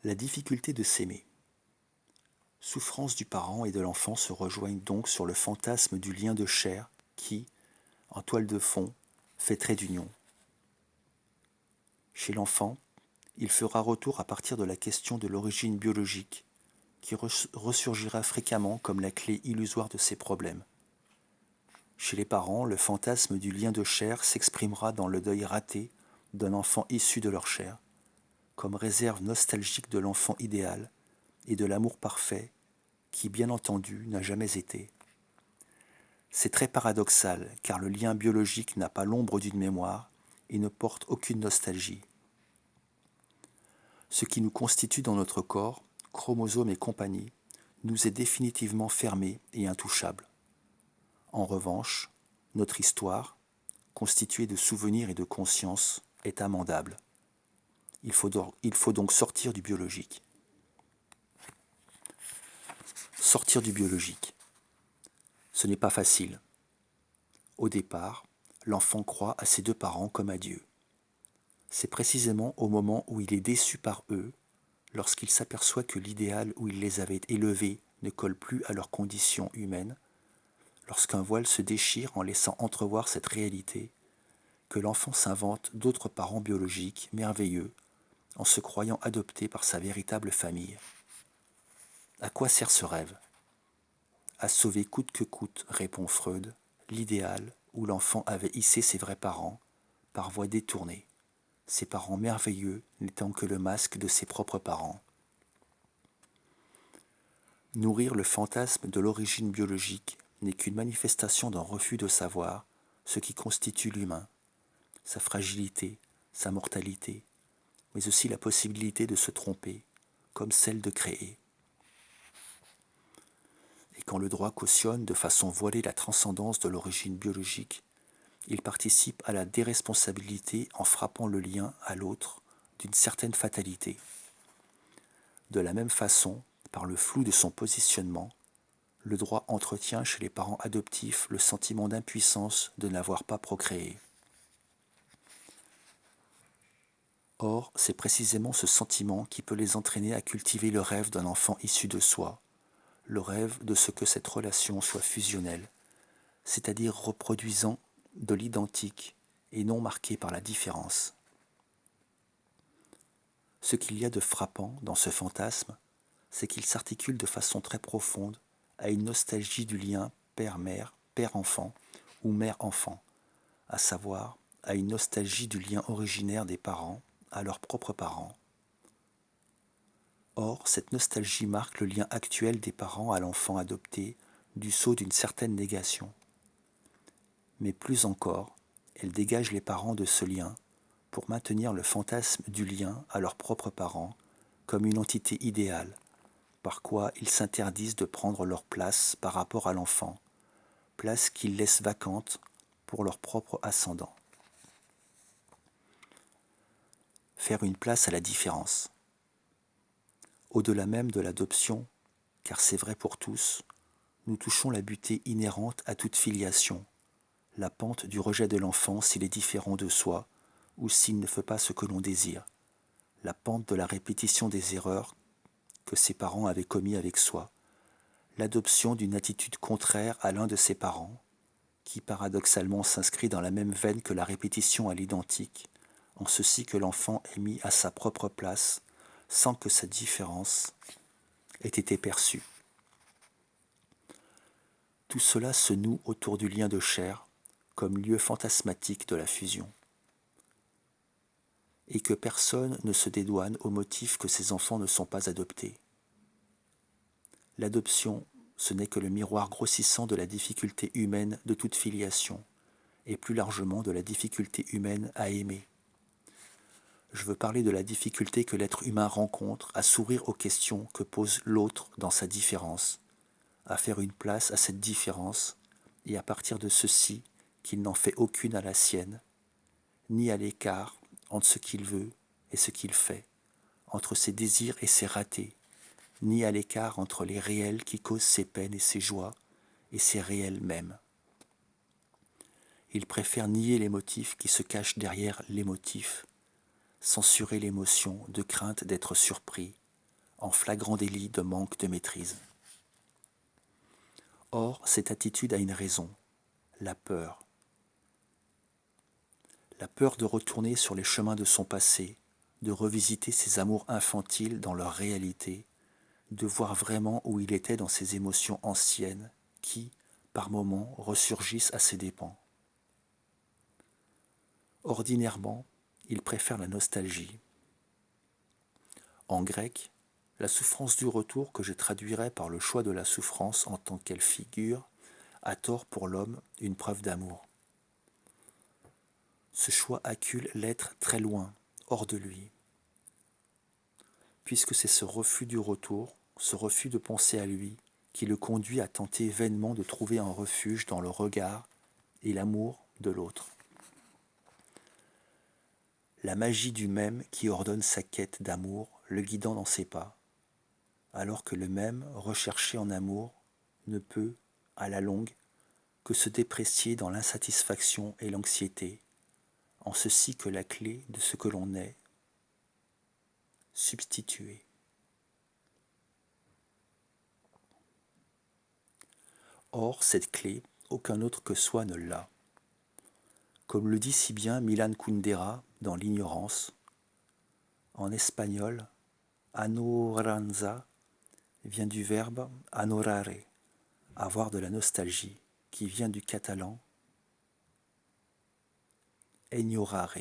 La difficulté de s'aimer. Souffrance du parent et de l'enfant se rejoignent donc sur le fantasme du lien de chair qui, en toile de fond, fait trait d'union. Chez l'enfant, il fera retour à partir de la question de l'origine biologique, qui ressurgira fréquemment comme la clé illusoire de ses problèmes. Chez les parents, le fantasme du lien de chair s'exprimera dans le deuil raté d'un enfant issu de leur chair, comme réserve nostalgique de l'enfant idéal et de l'amour parfait qui, bien entendu, n'a jamais été. C'est très paradoxal, car le lien biologique n'a pas l'ombre d'une mémoire et ne porte aucune nostalgie. Ce qui nous constitue dans notre corps, chromosomes et compagnie, nous est définitivement fermé et intouchable. En revanche, notre histoire, constituée de souvenirs et de conscience, est amendable. Il faut donc sortir du biologique. Sortir du biologique. Ce n'est pas facile. Au départ, l'enfant croit à ses deux parents comme à Dieu. C'est précisément au moment où il est déçu par eux, lorsqu'il s'aperçoit que l'idéal où il les avait élevés ne colle plus à leurs conditions humaines, lorsqu'un voile se déchire en laissant entrevoir cette réalité, que l'enfant s'invente d'autres parents biologiques merveilleux en se croyant adopté par sa véritable famille. À quoi sert ce rêve ? À sauver coûte que coûte, répond Freud, l'idéal où l'enfant avait hissé ses vrais parents, par voie détournée, ses parents merveilleux n'étant que le masque de ses propres parents. Nourrir le fantasme de l'origine biologique n'est qu'une manifestation d'un refus de savoir ce qui constitue l'humain, sa fragilité, sa mortalité, mais aussi la possibilité de se tromper, comme celle de créer. Et quand le droit cautionne de façon voilée la transcendance de l'origine biologique, il participe à la déresponsabilité en frappant le lien à l'autre d'une certaine fatalité. De la même façon, par le flou de son positionnement, le droit entretient chez les parents adoptifs le sentiment d'impuissance de n'avoir pas procréé. Or, c'est précisément ce sentiment qui peut les entraîner à cultiver le rêve d'un enfant issu de soi, le rêve de ce que cette relation soit fusionnelle, c'est-à-dire reproduisant de l'identique et non marquée par la différence. Ce qu'il y a de frappant dans ce fantasme, c'est qu'il s'articule de façon très profonde à une nostalgie du lien père-mère, père-enfant ou mère-enfant, à savoir à une nostalgie du lien originaire des parents à leurs propres parents. Or, cette nostalgie marque le lien actuel des parents à l'enfant adopté du sceau d'une certaine négation. Mais plus encore, elle dégage les parents de ce lien pour maintenir le fantasme du lien à leurs propres parents comme une entité idéale, par quoi ils s'interdisent de prendre leur place par rapport à l'enfant, place qu'ils laissent vacante pour leur propre ascendant. Faire une place à la différence. Au-delà même de l'adoption, car c'est vrai pour tous, nous touchons la butée inhérente à toute filiation, la pente du rejet de l'enfant s'il est différent de soi ou s'il ne fait pas ce que l'on désire, la pente de la répétition des erreurs que ses parents avaient commis avec soi, l'adoption d'une attitude contraire à l'un de ses parents, qui paradoxalement s'inscrit dans la même veine que la répétition à l'identique, en ceci que l'enfant est mis à sa propre place sans que sa différence ait été perçue. Tout cela se noue autour du lien de chair comme lieu fantasmatique de la fusion. Et que personne ne se dédouane au motif que ces enfants ne sont pas adoptés. L'adoption, ce n'est que le miroir grossissant de la difficulté humaine de toute filiation, et plus largement de la difficulté humaine à aimer. Je veux parler de la difficulté que l'être humain rencontre à s'ouvrir aux questions que pose l'autre dans sa différence, à faire une place à cette différence, et à partir de ceci, qu'il n'en fait aucune à la sienne, ni à l'écart entre ce qu'il veut et ce qu'il fait, entre ses désirs et ses ratés, ni à l'écart entre les réels qui causent ses peines et ses joies, et ses réels mêmes. Il préfère nier les motifs qui se cachent derrière l'émotif, censurer l'émotion de crainte d'être surpris, en flagrant délit de manque de maîtrise. Or, cette attitude a une raison, la peur. La peur de retourner sur les chemins de son passé, de revisiter ses amours infantiles dans leur réalité, de voir vraiment où il était dans ses émotions anciennes qui, par moments, ressurgissent à ses dépens. Ordinairement, il préfère la nostalgie. En grec, la souffrance du retour, que je traduirais par le choix de la souffrance en tant qu'elle figure, a tort pour l'homme une preuve d'amour. Ce choix accule l'être très loin, hors de lui, puisque c'est ce refus du retour, ce refus de penser à lui, qui le conduit à tenter vainement de trouver un refuge dans le regard et l'amour de l'autre. La magie du même qui ordonne sa quête d'amour, le guidant dans ses pas, alors que le même, recherché en amour, ne peut, à la longue, que se déprécier dans l'insatisfaction et l'anxiété, en ceci que la clé de ce que l'on est, substituée. Or, cette clé, aucun autre que soi ne l'a. Comme le dit si bien Milan Kundera dans L'ignorance, en espagnol, añoranza vient du verbe añorare, avoir de la nostalgie, qui vient du catalan ignorare,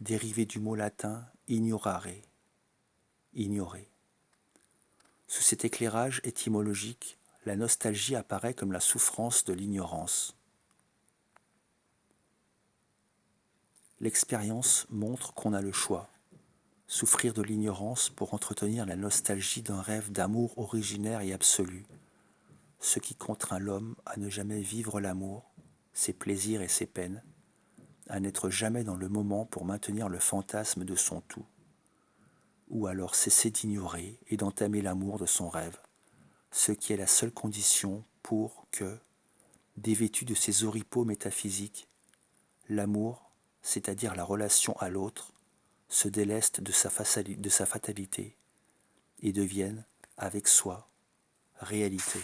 dérivé du mot latin ignorare, ignorer. Sous cet éclairage étymologique, la nostalgie apparaît comme la souffrance de l'ignorance. L'expérience montre qu'on a le choix, souffrir de l'ignorance pour entretenir la nostalgie d'un rêve d'amour originaire et absolu, ce qui contraint l'homme à ne jamais vivre l'amour, ses plaisirs et ses peines, à n'être jamais dans le moment pour maintenir le fantasme de son tout, ou alors cesser d'ignorer et d'entamer l'amour de son rêve, ce qui est la seule condition pour que, dévêtu de ses oripeaux métaphysiques, l'amour, c'est-à-dire la relation à l'autre, se déleste de sa fatalité et devienne, avec soi, réalité.